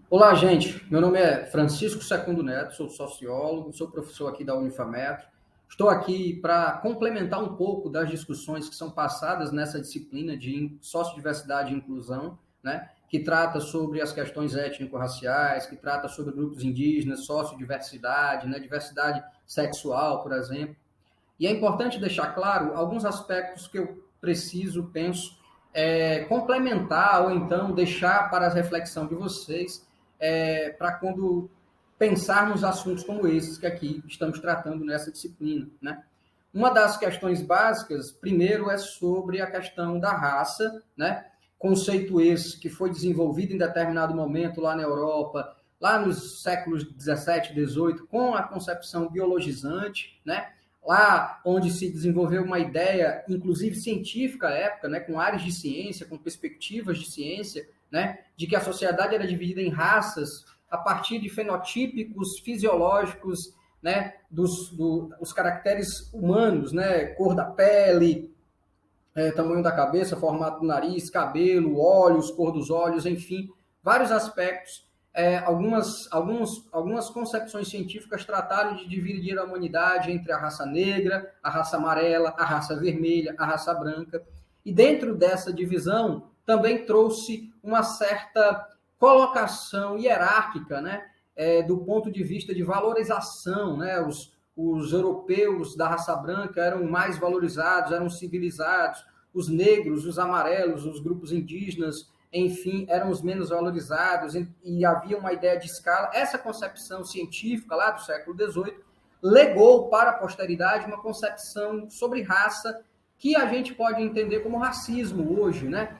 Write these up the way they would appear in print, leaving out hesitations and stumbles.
Olá, gente. Meu nome é Francisco Secundo Neto, sou sociólogo, sou professor aqui da Unifametro. Estou aqui para complementar um pouco das discussões que são passadas nessa disciplina de sociodiversidade e inclusão, né, que trata sobre as questões étnico-raciais, que trata sobre grupos indígenas, sociodiversidade, né, diversidade sexual, por exemplo. E é importante deixar claro alguns aspectos que eu penso, complementar ou então deixar para a reflexão de vocês, para quando pensarmos assuntos como esses que aqui estamos tratando nessa disciplina, né? Uma das questões básicas, primeiro, é sobre a questão da raça, né? Conceito esse que foi desenvolvido em determinado momento lá na Europa, lá nos séculos 17, 18, com a concepção biologizante, né? Lá onde se desenvolveu uma ideia, inclusive científica à época, né? Com áreas de ciência, com perspectivas de ciência, né? De que a sociedade era dividida em raças a partir de fenotípicos fisiológicos, né, dos caracteres humanos, né, cor da pele, tamanho da cabeça, formato do nariz, cabelo, olhos, cor dos olhos, enfim, vários aspectos. Algumas concepções científicas trataram de dividir a humanidade entre a raça negra, a raça amarela, a raça vermelha, a raça branca. E dentro dessa divisão também trouxe uma certa colocação hierárquica, né, do ponto de vista de valorização, né, os europeus da raça branca eram mais valorizados, eram civilizados, os negros, os amarelos, os grupos indígenas, enfim, eram os menos valorizados, e havia uma ideia de escala. Essa concepção científica lá do século XVIII legou para a posteridade uma concepção sobre raça que a gente pode entender como racismo hoje, né?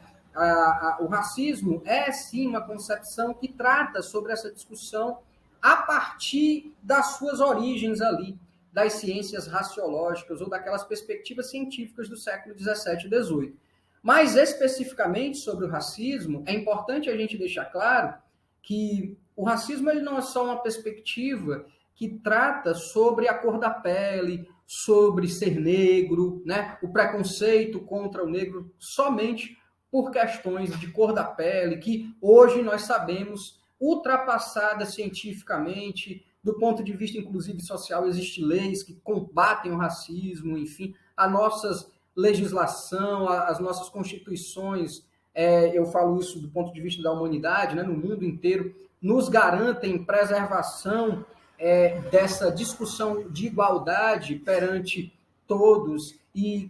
O racismo é, sim, uma concepção que trata sobre essa discussão a partir das suas origens ali, das ciências raciológicas ou daquelas perspectivas científicas do século XVII e XVIII. Mais especificamente sobre o racismo, é importante a gente deixar claro que o racismo ele não é só uma perspectiva que trata sobre a cor da pele, sobre ser negro, né? O preconceito contra o negro somente por questões de cor da pele, que hoje nós sabemos ultrapassadas cientificamente, do ponto de vista, inclusive, social, existem leis que combatem o racismo, enfim, a nossa legislação, as nossas constituições, eu falo isso do ponto de vista da humanidade, né, no mundo inteiro, nos garantem preservação dessa discussão de igualdade perante todos e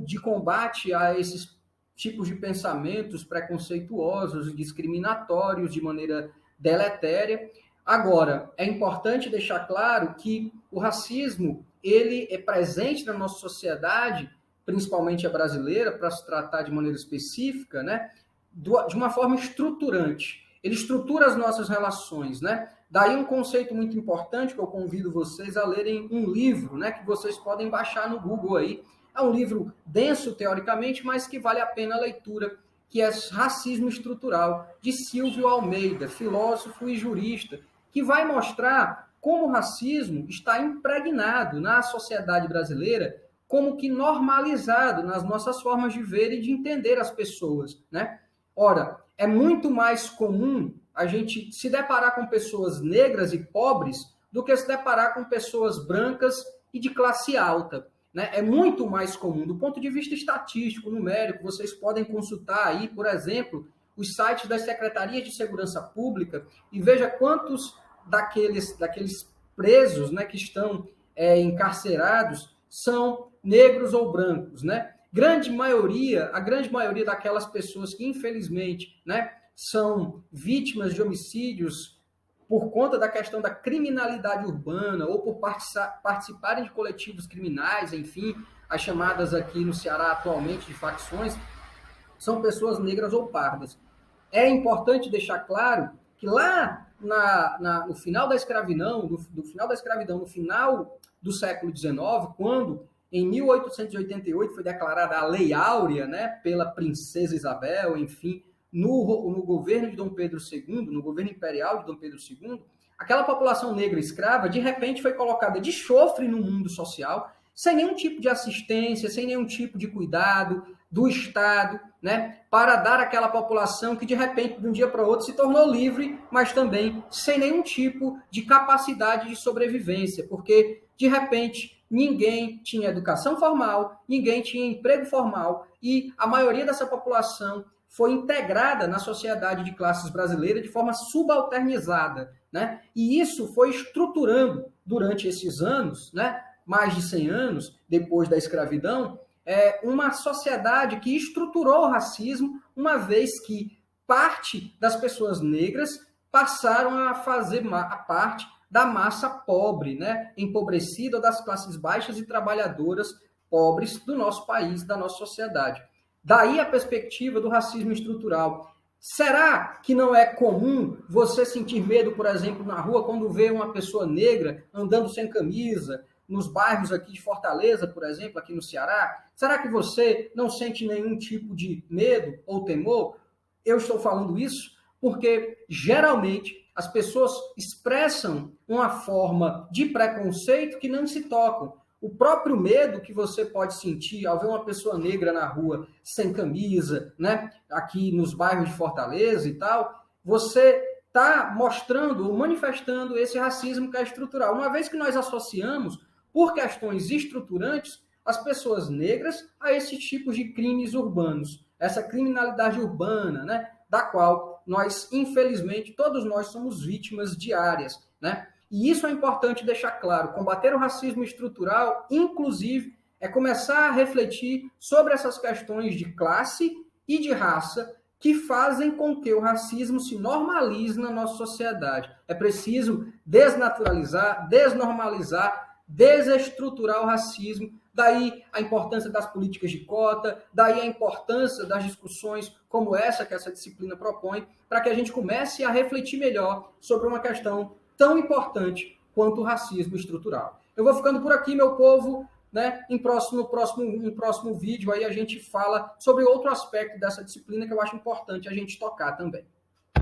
de combate a esses tipos de pensamentos preconceituosos e discriminatórios de maneira deletéria. Agora, é importante deixar claro que o racismo ele é presente na nossa sociedade, principalmente a brasileira, para se tratar de maneira específica, né, de uma forma estruturante. Ele estrutura as nossas relações, né? Daí um conceito muito importante que eu convido vocês a lerem um livro, né, que vocês podem baixar no Google aí. É um livro denso teoricamente, mas que vale a pena a leitura, que é Racismo Estrutural, de Silvio Almeida, filósofo e jurista, que vai mostrar como o racismo está impregnado na sociedade brasileira, como que normalizado nas nossas formas de ver e de entender as pessoas, né? Ora, é muito mais comum a gente se deparar com pessoas negras e pobres do que se deparar com pessoas brancas e de classe alta, né? É muito mais comum. Do ponto de vista estatístico, numérico, vocês podem consultar aí, por exemplo, os sites das secretarias de segurança pública e veja quantos daqueles presos, né, que estão encarcerados são negros ou brancos, né? A grande maioria daquelas pessoas que, infelizmente, né, são vítimas de homicídios por conta da questão da criminalidade urbana ou por participarem de coletivos criminais, enfim, as chamadas aqui no Ceará atualmente de facções, são pessoas negras ou pardas. É importante deixar claro que lá no final da escravidão, no final do século XIX, quando em 1888 foi declarada a Lei Áurea, né, pela princesa Isabel, enfim, no governo de Dom Pedro II, no governo imperial de Dom Pedro II, aquela população negra escrava, de repente, foi colocada de chofre no mundo social, sem nenhum tipo de assistência, sem nenhum tipo de cuidado, do Estado, né, para dar àquela população que, de repente, de um dia para o outro, se tornou livre, mas também sem nenhum tipo de capacidade de sobrevivência, porque, de repente, ninguém tinha educação formal, ninguém tinha emprego formal, e a maioria dessa população foi integrada na sociedade de classes brasileira de forma subalternizada, né? E isso foi estruturando durante esses anos, né, mais de 100 anos depois da escravidão, uma sociedade que estruturou o racismo, uma vez que parte das pessoas negras passaram a fazer a parte da massa pobre, né, empobrecida, das classes baixas e trabalhadoras pobres do nosso país, da nossa sociedade. Daí a perspectiva do racismo estrutural. Será que não é comum você sentir medo, por exemplo, na rua, quando vê uma pessoa negra andando sem camisa, nos bairros aqui de Fortaleza, por exemplo, aqui no Ceará? Será que você não sente nenhum tipo de medo ou temor? Eu estou falando isso porque, geralmente, as pessoas expressam uma forma de preconceito que não se tocam. O próprio medo que você pode sentir ao ver uma pessoa negra na rua sem camisa, né, aqui nos bairros de Fortaleza e tal, você está mostrando ou manifestando esse racismo que é estrutural. Uma vez que nós associamos, por questões estruturantes, as pessoas negras a esses tipos de crimes urbanos, essa criminalidade urbana, né, da qual nós, infelizmente, todos nós somos vítimas diárias, né? E isso é importante deixar claro. Combater o racismo estrutural, inclusive, é começar a refletir sobre essas questões de classe e de raça que fazem com que o racismo se normalize na nossa sociedade. É preciso desnaturalizar, desnormalizar, desestruturar o racismo. Daí a importância das políticas de cota, daí a importância das discussões como essa que essa disciplina propõe, para que a gente comece a refletir melhor sobre uma questão tão importante quanto o racismo estrutural. Eu vou ficando por aqui, meu povo, né? Em próximo vídeo aí a gente fala sobre outro aspecto dessa disciplina que eu acho importante a gente tocar também.